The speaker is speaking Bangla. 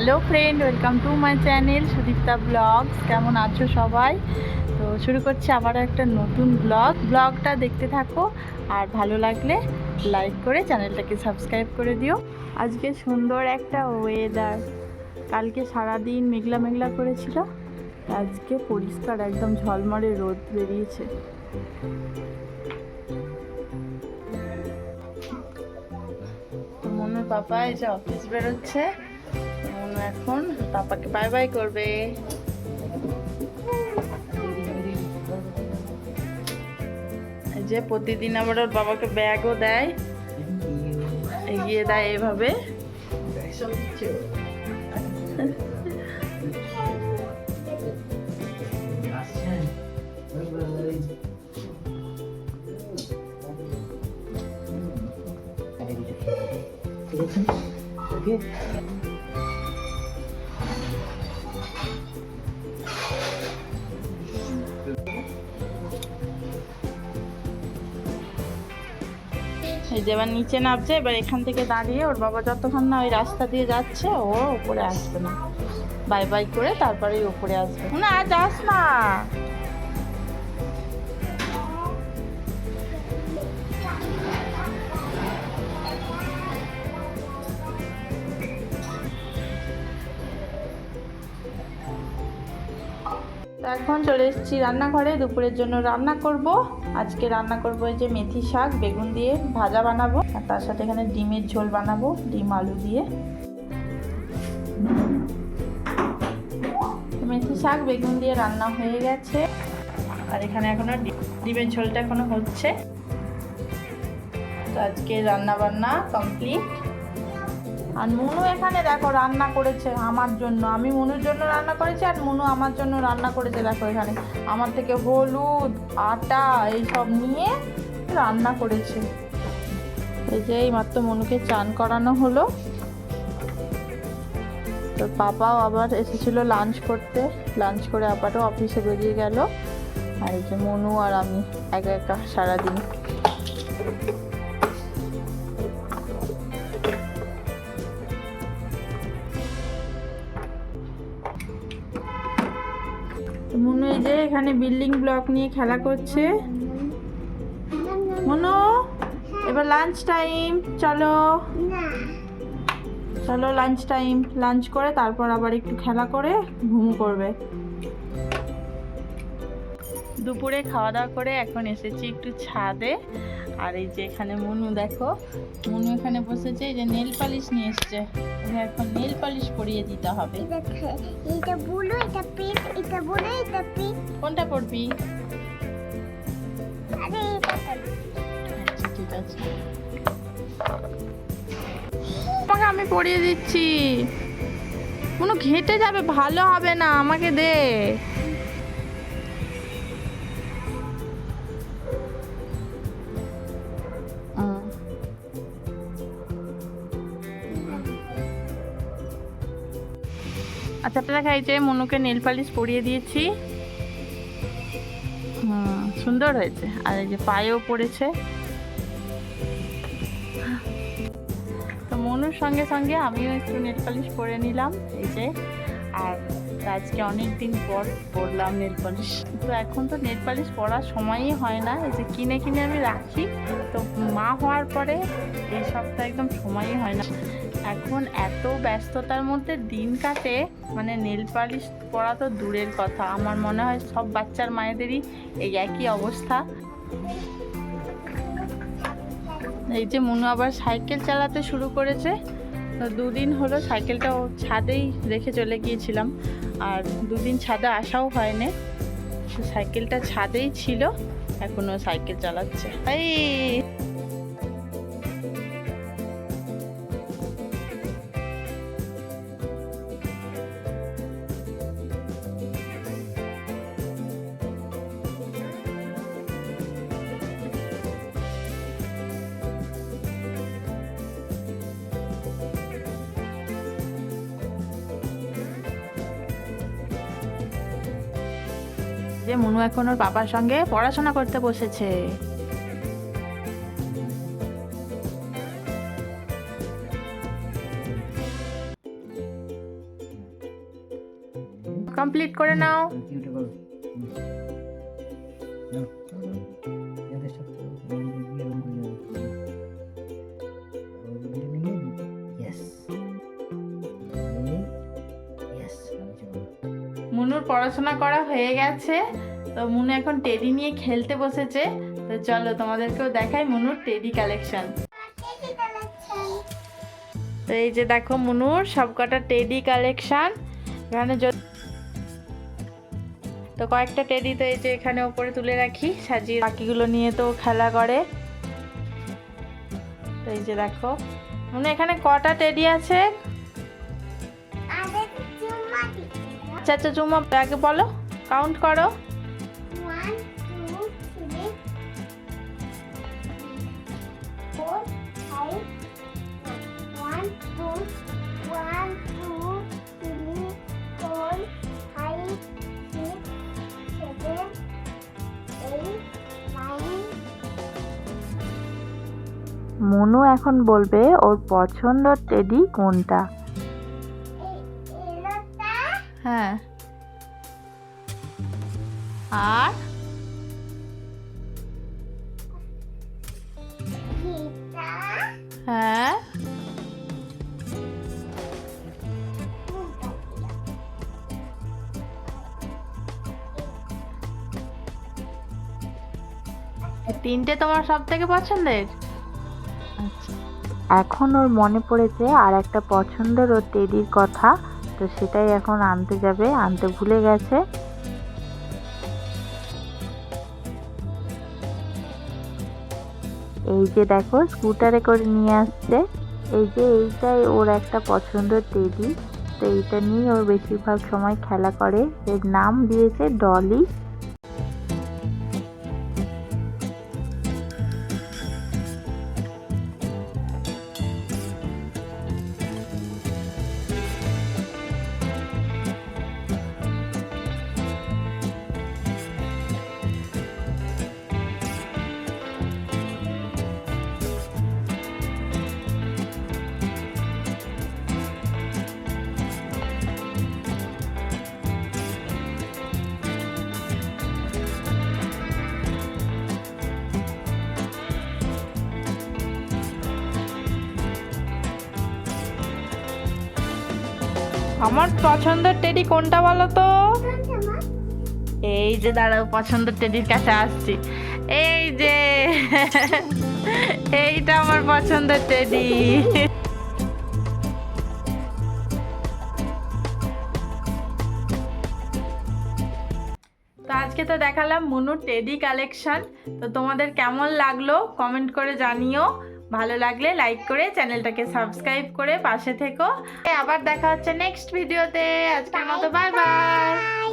Hello friend, welcome to my channel Sudipta blogs. কেমন আছো সবাই? তো শুরু করছি আবারও একটা নতুন ব্লগটা দেখতে থাকো, আর ভালো লাগলে লাইক করে চ্যানেলটাকে সাবস্ক্রাইব করে দিও। আজকে সুন্দর একটা ওয়েদার, কালকে সারাদিন মেঘলা মেঘলা করেছিল, আজকে পরিষ্কার একদম ঝলমলে রোদ বেরিয়েছে। মনুর পাপা এই যে অফিস বেরোচ্ছে, মনু এখন পাপাকে বাই বাই করবে। এই যে প্রতিদিন আবার ওর বাবাকে ব্যাগও দেয়, এগিয়ে দেয় এইভাবে। এই যে এবার নিচে নামছে, এবার এখান থেকে দাঁড়িয়ে ওর বাবা যতক্ষণ না ওই রাস্তা দিয়ে যাচ্ছে ও উপরে আসবে না, বাই বাই করে তারপরেই উপরে আসবে। না যাস না। তো এখন চলে এসেছি রান্নাঘরে, দুপুরের জন্য রান্না করব। আজকে রান্না করব এই যে মেথি শাক বেগুন দিয়ে ভাজা বানাবো, আর তার সাথে এখানে ডিমের ঝোল বানাবো, ডিম আলু দিয়ে। মেথি শাক বেগুন দিয়ে রান্না হয়ে গেছে, আর এখানে এখনো ডিমের ঝোলটা এখনো হচ্ছে। তো আজকে রান্না বান্না কমপ্লিট। আর মুনু এখানে দেখো রান্না করেছে আমার জন্য, আমি মুনুর জন্য রান্না করেছি আর মুনু আমার জন্য রান্না করেছে। দেখো এখানে আমার থেকে হলুদ আটা এইসব নিয়ে রান্না করেছে। এই যে এইমাত্র মুনুকে চান করানো হলো, তোর পাপাও আবার এসেছিল লাঞ্চ করতে, লাঞ্চ করে আবারও অফিসে বেরিয়ে গেল। আর এই যে মুনু আর আমি একা একা সারাদিন। মুনু এই যে এখানে বিল্ডিং ব্লক নিয়ে খেলা করছে। মুনু এবার লাঞ্চ টাইম, চলো চলো লাঞ্চ টাইম, লাঞ্চ করে তারপর আবার একটু খেলা করে ঘুম করবে। দুপুরে খাওয়া দাওয়া করে এখন এসেছি একটু ছাদে। আর এই যে এখানে মুনু দেখো, মুনু এখানে বসেছে, এই যে নেল পালিশ নিয়ে এসছে, এখন নেল পালিশ পরিয়ে দিতে হবে। এটা বলো, এটা পিঙ্ক, এটা বলো, এটা পিঙ্ক। কোনটা পরবি? আরে এটা আচ্ছা ঠিক আছে, তোমাকে আমি পরিয়ে দিচ্ছি। মুনু ঘেটে যাবে, ভালো হবে না, আমাকে দে। আচ্ছা আপনারা খাইছে, মনুকে নেল পালিশ পরিয়ে দিয়েছি। সুন্দর হয়েছে, আর এই যে পায়েও পড়েছে। তো মনুর সঙ্গে সঙ্গে আমিও একটু নেল পালিশ পরে নিলাম, এই যে। আর আজকে অনেক দিন পর পরলাম নেল পালিশ। তো এখন তো নেল পালিশ পরার সময়ই হয় না, এই যে কিনে কিনে আমি রাখি। তো মা হওয়ার পরে এই সপ্তাহে একদম সময়ই হয় না। এখন এত ব্যস্ততার মধ্যে দিন কাটে, মানে নেল পালিশ পরা তো দূরের কথা, আমার মনে হয় সব বাচ্চার মায়েদেরই এই একই অবস্থা। এই যে মুনু আবার সাইকেল চালাতে শুরু করেছে। তো দুদিন হলো সাইকেলটা ছাদেই রেখে চলে গিয়েছিলাম, আর দুদিন ছাদে আসাও হয়নি, সাইকেলটা ছাদেই ছিল, এখনো সাইকেল চালাচ্ছে। এই যে মুনু এখন ওর বাবার সঙ্গে পড়াশোনা করতে বসেছে। কমপ্লিট করে নাও। মুনুর পড়াশোনা করা হয়ে গেছে, তো মুনু এখন টেডি নিয়ে খেলতে বসেছে। তো চলো তোমাদেরকেও দেখাই মুনুর টেডি কালেকশন। তো এই যে দেখো মুনুর সবকটা টেডি কালেকশন এখানে। তো কয়েকটা টেডি তো এই যে এখানে উপরে তুলে রাখি সাজিয়ে, বাকিগুলো নিয়ে তো খেলা করে। তো এই যে দেখো মুনু এখানে কটা টেডি আছে? আচ্ছা আচ্ছা চুম্মা আগে বলো, কাউন্ট করো। 1 2 3 4 5 1 2 1 2 3 4 5 6 7 8 9। মুনু এখন বলবে ওর পছন্দের টেডি কোনটা। হ্যাঁ, আর হ্যাঁ তিনটে তোমার সব থেকে পছন্দের? আচ্ছা, এখন ওর মনে পড়েছে আর একটা পছন্দের ওর টেডির কথা, তো সেটাই এখন আনতে যাবে, আনতে ভুলে গেছে। এই যে দেখো স্কুটারে করে নিয়ে আসছে। এই যে এইটাই ওর একটা পছন্দের টেডি, তো এইটা নিয়ে ওর বেশিরভাগ সময় খেলা করে। এর নাম দিয়েছে ডলি। আমার পছন্দের টেডি কোনটা বলো তো? এই যে দাঁড়াও, পছন্দের টেডির কাছে আসছি। এই যে এইটা আমার পছন্দের টেডি। তো আজকে তো দেখালাম মুনুর টেডি কালেকশন। তো তোমাদের কেমন লাগলো কমেন্ট করে জানিও। ভালো লাগলে লাইক করে চ্যানেলটাকে সাবস্ক্রাইব করে পাশে থেকো। আবার দেখা হচ্ছে নেক্সট ভিডিওতে। আজকের মতো বাই বাই।